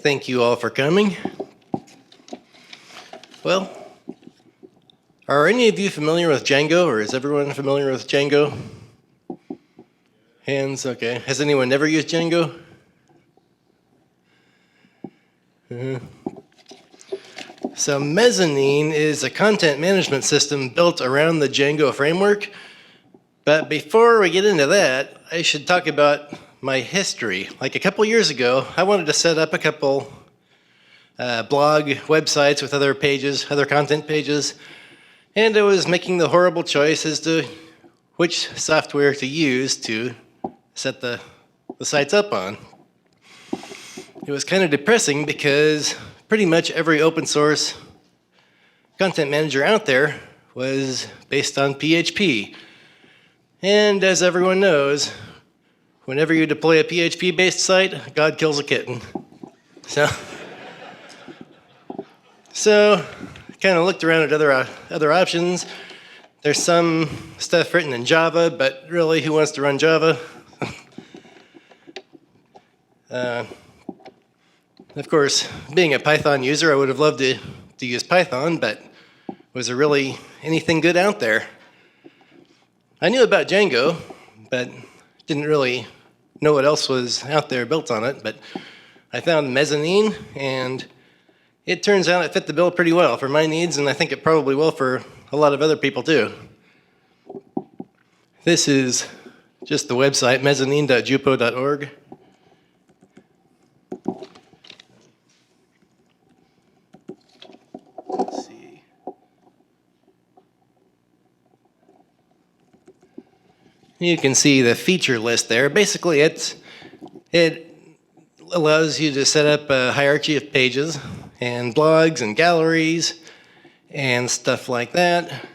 Thank you all for coming. Well, are any of you familiar with Django, or is everyone familiar with Django? Hands, okay. Has anyone never used Django? So Mezzanine is a content management system built around the Django framework. But before we get into that, I should talk about my history. Like a couple years ago, I wanted to set up a couple blog websites with other pages, other content pages, and I was making the horrible choice as to which software to use to set the sites up on. It was kind of depressing because pretty much every open source content manager out there was based on PHP. And as everyone knows, whenever you deploy a PHP-based site, God kills a kitten. So kind of looked around at other options. There's some stuff written in Java, but really, who wants to run Java? Of course, being a Python user, I would have loved to use Python, but was there really anything good out there? I knew about Django, but didn't really know what else was out there built on it. But I found Mezzanine, and it turns out it fit the bill pretty well for my needs, and I think it probably will for a lot of other people too. This is just the website, mezzanine.jupo.org. Let's see. You can see the feature list there. Basically, it allows you to set up a hierarchy of pages and blogs and galleries and stuff like that.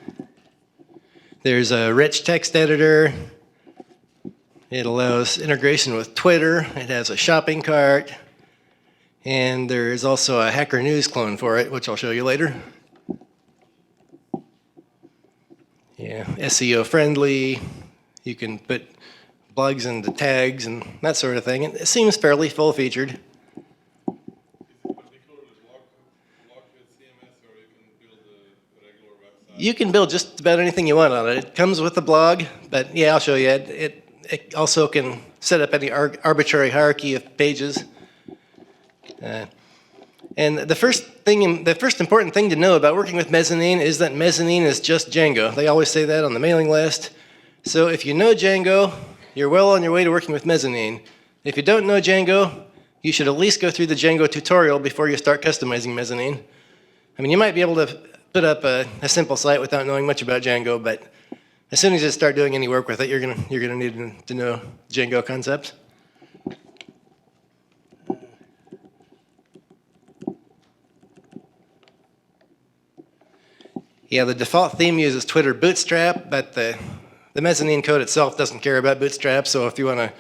There's a rich text editor. It allows integration with Twitter. It has a shopping cart. And there's also a Hacker News clone for it, which I'll show you later. Yeah, SEO friendly. You can put blogs into tags and that sort of thing. It seems fairly full-featured. You can build just about anything you want on it. It comes with a blog, but yeah, I'll show you. It also can set up any arbitrary hierarchy of pages. And the first important thing to know about working with Mezzanine is that Mezzanine is just Django. They always say that on the mailing list. So if you know Django, you're well on your way to working with Mezzanine. If you don't know Django, you should at least go through the Django tutorial before you start customizing Mezzanine. I mean, you might be able to put up a simple site without knowing much about Django, but as soon as you start doing any work with it, you're gonna need to know Django concepts. Yeah, the default theme uses Twitter Bootstrap, but the Mezzanine code itself doesn't care about Bootstrap, so if you want to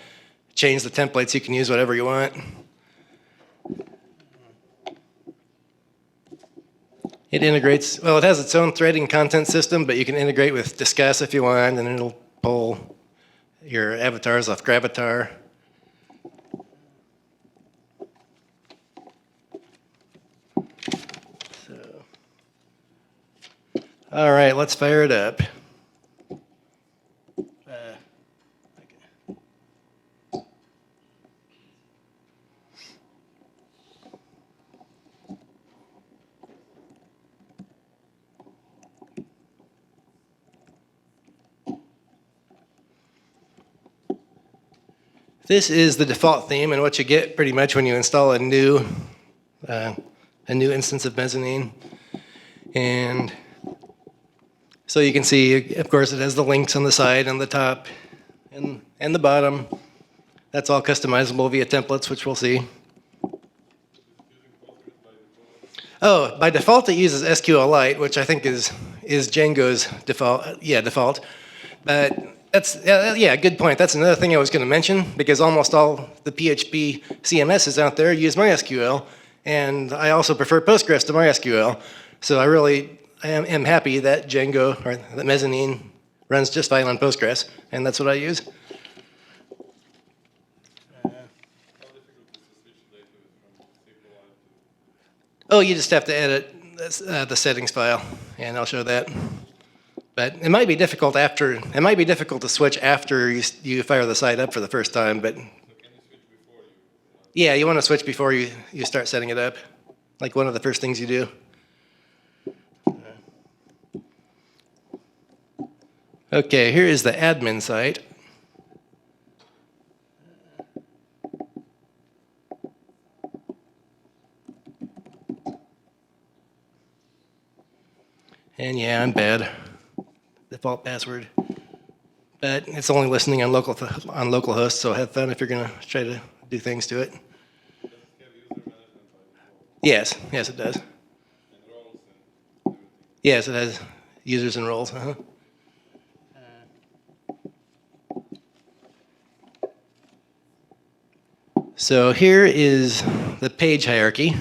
change the templates, you can use whatever you want. It integrates, well, it has its own threading content system, but you can integrate with Discuss if you want, and it'll pull your avatars off Gravatar. So, all right, let's fire it up. This is the default theme and what you get pretty much when you install a new instance of Mezzanine. And so you can see, of course, it has the links on the side and the top and the bottom. That's all customizable via templates, which we'll see. Oh, by default it uses SQLite, which I think is Django's default. But that's, yeah, good point. That's another thing I was going to mention, because almost all the PHP CMSs out there use MySQL, and I also prefer Postgres to MySQL. So I really am happy that Django, or that Mezzanine, runs just fine on Postgres, and that's what I use. Oh, you just have to edit the settings file, and I'll show that. But it might be difficult after. It might be difficult to switch after you fire the site up for the first time. But yeah, you want to switch before you start setting it up, like one of the first things you do. Okay, here is the admin site. And yeah, I'm bad. Default password. But it's only listening on localhost, so have fun if you're going to try to do things to it. Yes, yes, it does. Yes, it has users and roles. So here is the page hierarchy.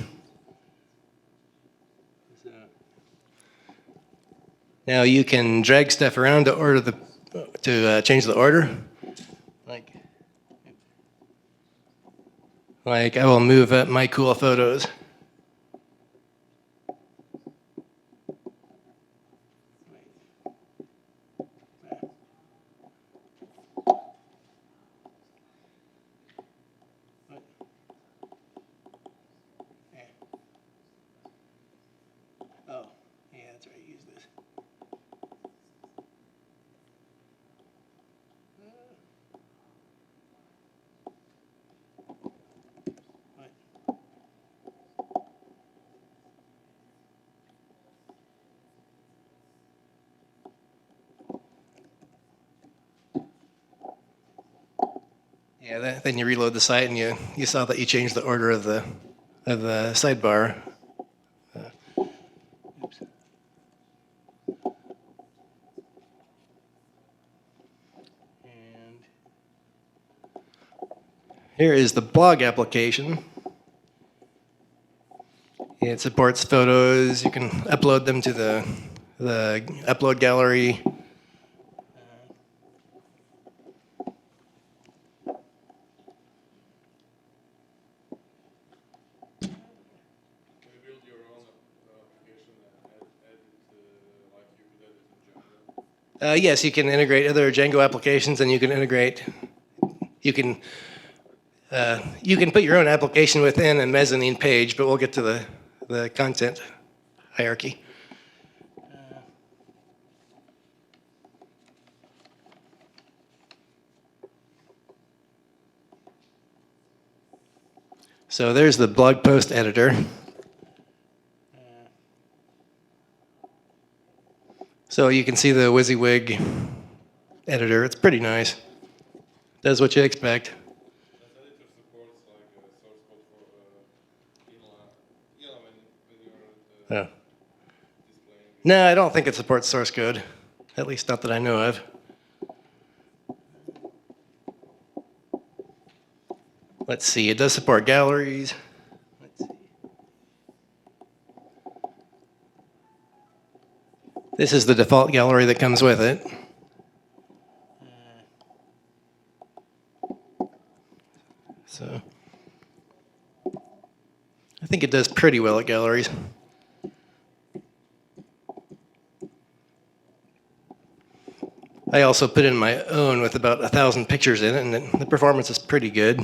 Now you can drag stuff around to change the order. Like I will move up my cool photos. Oh, yeah, that's right. Use this. Yeah, then you reload the site and you saw that you changed the order of the sidebar. Oops. And here is the blog application. It supports photos. You can upload them to the upload gallery. Yes, you can integrate other Django applications, and you can integrate. You can put your own application within a Mezzanine page, but we'll get to the content hierarchy. So there's the blog post editor. So you can see the WYSIWYG editor. It's pretty nice. Does what you expect. Oh. No, I don't think it supports source code. At least not that I know of. Let's see, it does support galleries. Let's see. This is the default gallery that comes with it. So I think it does pretty well at galleries. I also put in my own with about 1,000 pictures in it, and the performance is pretty good.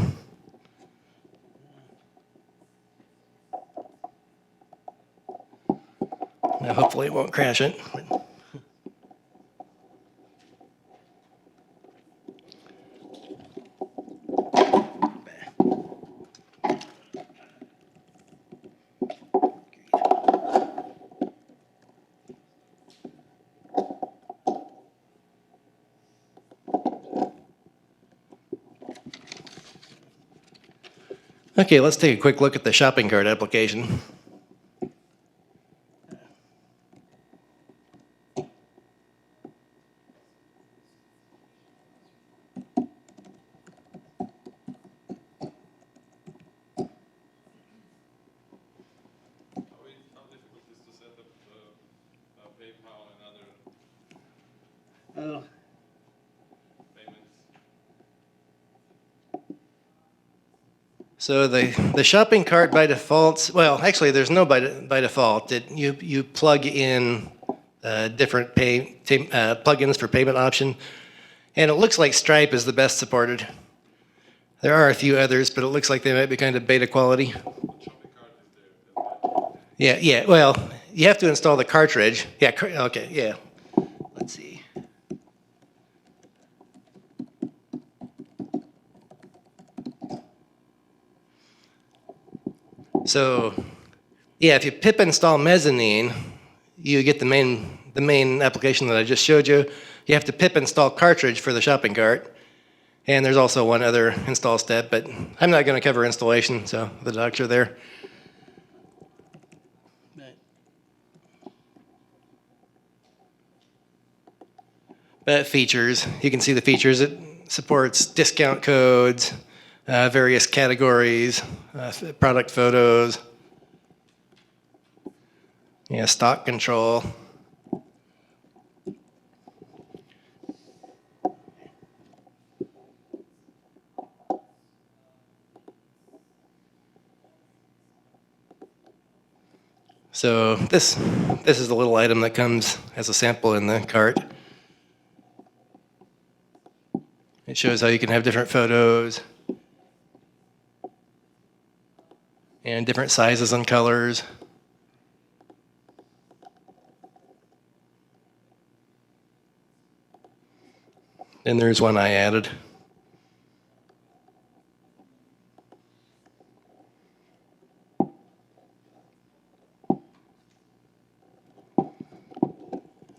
Now, hopefully it won't crash it. Okay, let's take a quick look at the shopping cart application. Oh. So the shopping cart by default, well, actually there's no by default. You plug in different plugins for payment option, and it looks like Stripe is the best supported. There are a few others, but it looks like they might be kind of beta quality. Yeah. Well, you have to install the cartridge. Yeah. Okay. Yeah. Let's see. So, yeah, if you pip install Mezzanine, you get the main application that I just showed you. You have to pip install cartridge for the shopping cart. And there's also one other install step, but I'm not going to cover installation, so the docs are there. But features, you can see the features. It supports discount codes, various categories, product photos, stock control. So this is the little item that comes as a sample in the cart. It shows how you can have different photos and different sizes and colors. And there's one I added.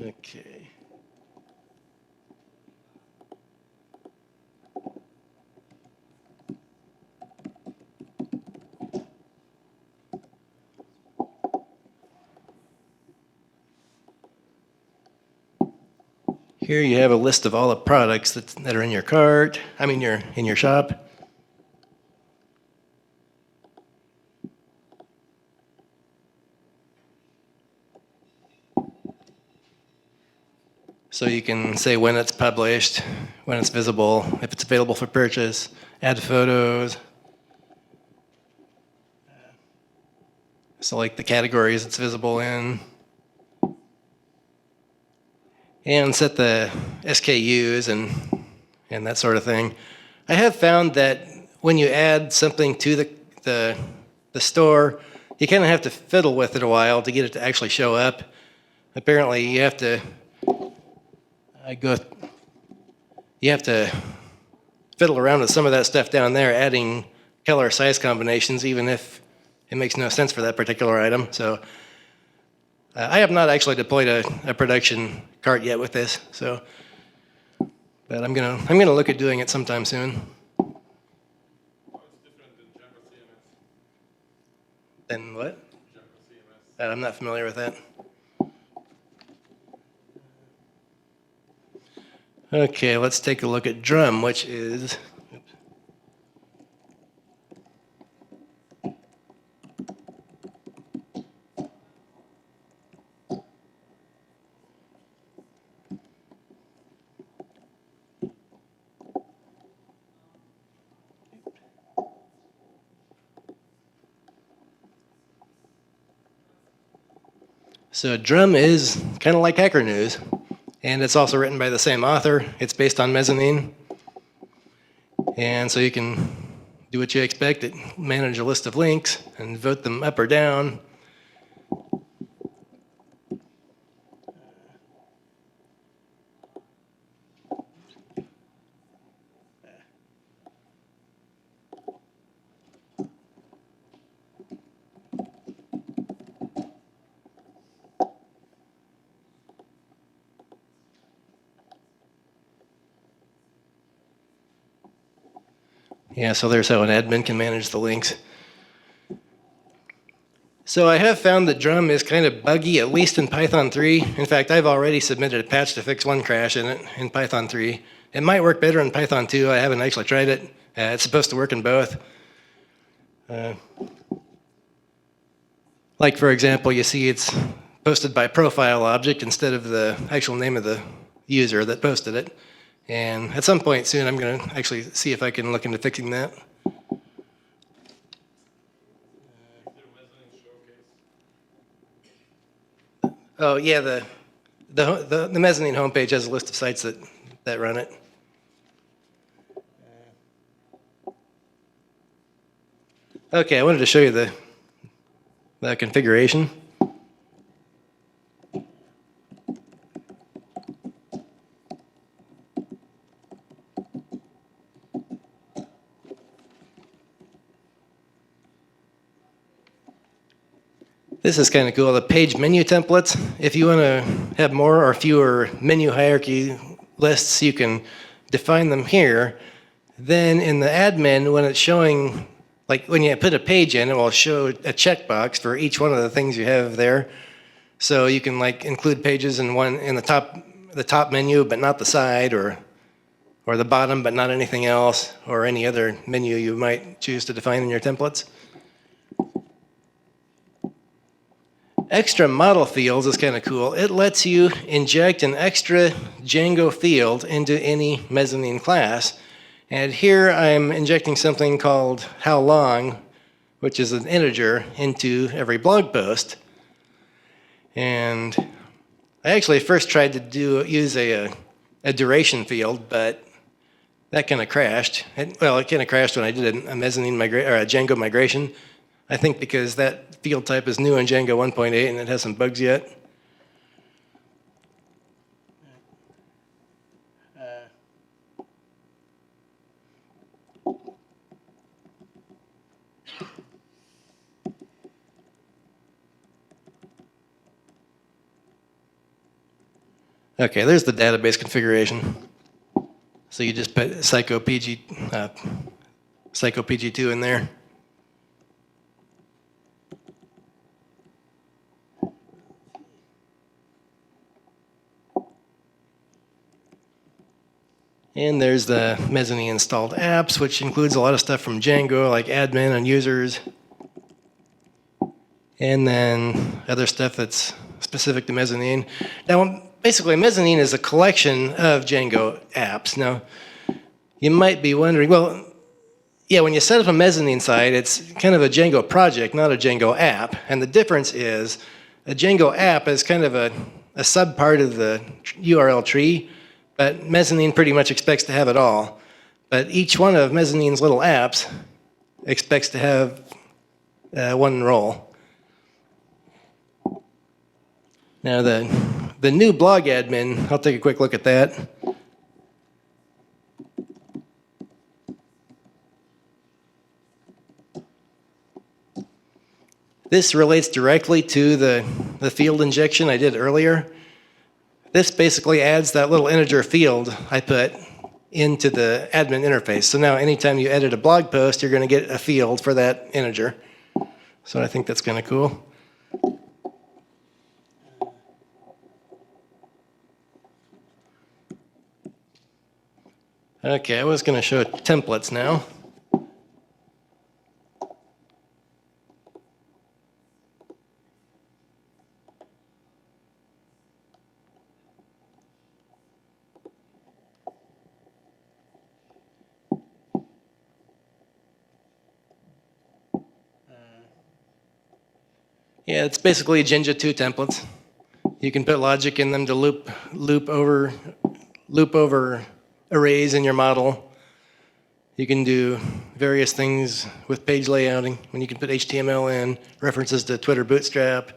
Okay. Here you have a list of all the products that are in your cart, in your shop. So you can say when it's published, when it's visible, if it's available for purchase, add photos, select the categories it's visible in, and set the SKUs and that sort of thing. I have found that when you add something to the store, you kind of have to fiddle with it a while to get it to actually show up. Apparently, you have to fiddle around with some of that stuff down there, adding color size combinations, even if it makes no sense for that particular item. So I have not actually deployed a production cart yet with this. So, but I'm gonna look at doing it sometime soon. Oh, it's different than Django CMS. Then what? Django CMS. I'm not familiar with that. Okay, let's take a look at Drum, which is. So Drum is kind of like Hacker News, and it's also written by the same author. It's based on Mezzanine, and so you can do what you expect. It manage a list of links and vote them up or down. Yeah, so there's how an admin can manage the links. So I have found that Drum is kind of buggy, at least in Python 3. In fact, I've already submitted a patch to fix one crash in it in Python 3. It might work better in Python 2. I haven't actually tried it. It's supposed to work in both. Like, for example, you see it's posted by profile object instead of the actual name of the user that posted it. And at some point soon, I'm going to actually see if I can look into fixing that. Oh, yeah, the Mezzanine homepage has a list of sites that run it. Okay, I wanted to show you the configuration. This is kind of cool, the page menu templates. If you want to have more or fewer menu hierarchy lists, you can define them here. Then in the admin, when it's showing, like when you put a page in, it will show a checkbox for each one of the things you have there. So you can like include pages in the top menu, but not the side, or the bottom, but not anything else, or any other menu you might choose to define in your templates. Extra model fields is kind of cool. It lets you inject an extra Django field into any Mezzanine class. And here I'm injecting something called how long, which is an integer, into every blog post. And I actually first tried to use a duration field, but that kind of crashed. It kind of crashed when I did a Mezzanine or a Django migration. I think because that field type is new in Django 1.8 and it has some bugs yet. Okay, there's the database configuration. So you just put PsychoPG2 in there. And there's the Mezzanine installed apps, which includes a lot of stuff from Django, like admin and users. And then other stuff that's specific to Mezzanine. Now, basically, Mezzanine is a collection of Django apps. Now, you might be wondering, well, yeah, when you set up a Mezzanine site, it's kind of a Django project, not a Django app. And the difference is a Django app is kind of a subpart of the URL tree. But Mezzanine pretty much expects to have it all. But each one of Mezzanine's little apps expects to have one role. Now the new blog admin, I'll take a quick look at that. This relates directly to the field injection I did earlier. This basically adds that little integer field I put into the admin interface. So now anytime you edit a blog post, you're going to get a field for that integer. So I think that's kind of cool. Okay, I was going to show templates now. Yeah, it's basically Jinja 2 templates. You can put logic in them to loop over arrays in your model. You can do various things with page layouting when you can put HTML in, references to Twitter Bootstrap.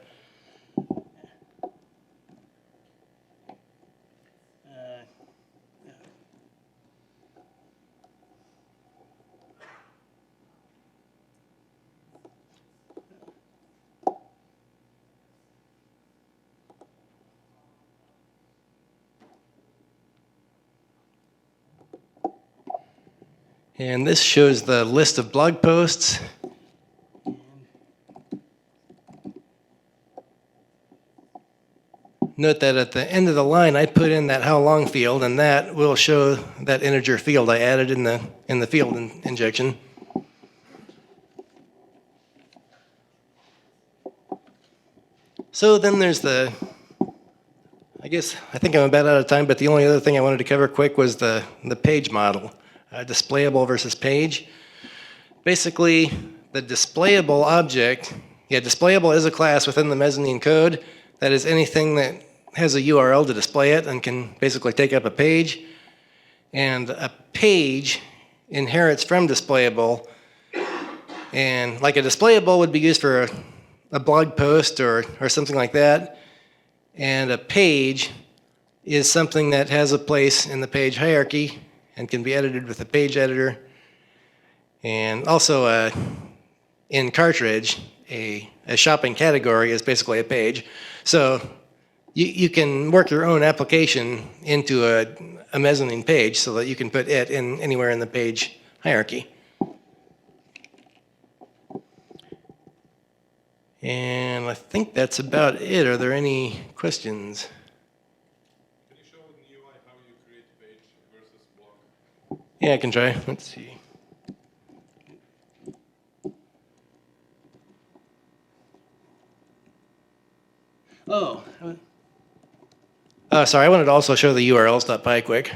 And this shows the list of blog posts. Note that at the end of the line, I put in that how long field, and that will show that integer field I added in the field injection. So then there's I think I'm about out of time, but the only other thing I wanted to cover quick was the page model. Displayable versus page. Basically, the displayable object, displayable is a class within the Mezzanine code, That is anything that has a URL to display it and can basically take up a page. And a page inherits from displayable. And like a displayable would be used for a blog post or something like that. And a page is something that has a place in the page hierarchy and can be edited with a page editor. And also in Cartridge, a shopping category is basically a page. So you can work your own application into a mezzanine page so that you can put it in anywhere in the page hierarchy. And I think that's about it. Are there any questions? Can you show in the UI how you create page versus blog? Yeah, I can try. Let's see. Sorry, I wanted to also show the urls.py quick.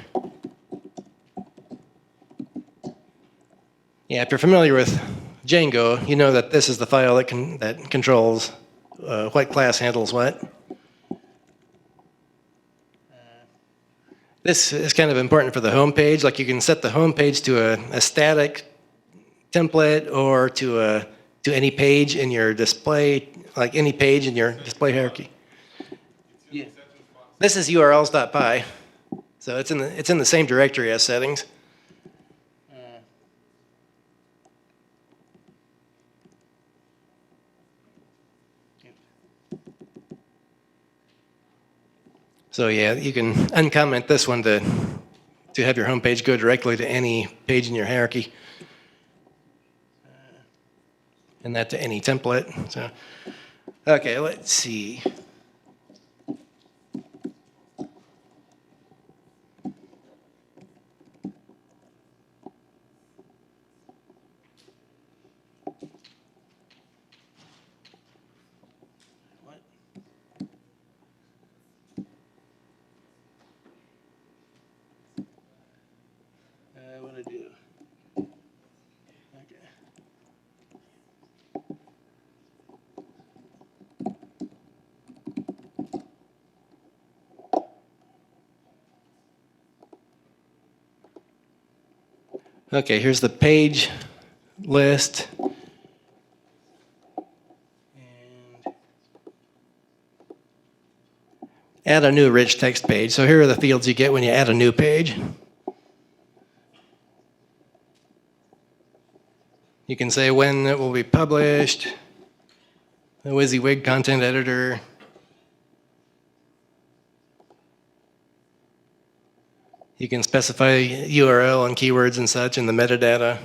Yeah, if you're familiar with Django, you know that this is the file that controls what class handles what. This is kind of important for the home page. Like you can set the home page to a static template or to any page in your display, like any page in your display hierarchy. Yeah. This is urls.py, so it's in the same directory as settings. So yeah, you can uncomment this one to have your home page go directly to any page in your hierarchy, and that to any template. So, okay, let's see. What do I do? Okay, here's the page list. And add a new rich text page. So here are the fields you get when you add a new page. You can say when it will be published, the WYSIWYG content editor. You can specify URL and keywords and such in the metadata.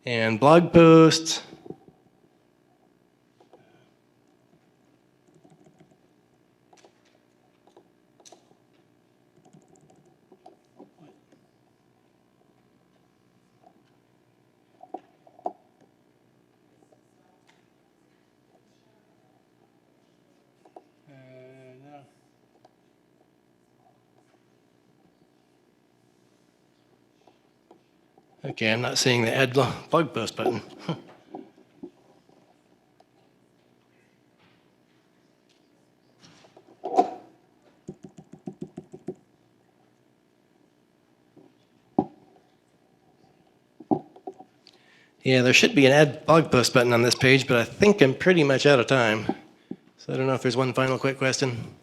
And blog posts. Okay, I'm not seeing the add blog post button. Yeah, there should be an add blog post button on this page, but I think I'm pretty much out of time. So I don't know if there's one final quick question.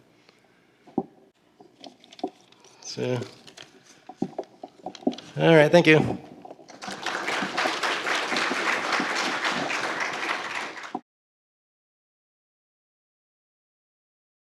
So, all right, thank you.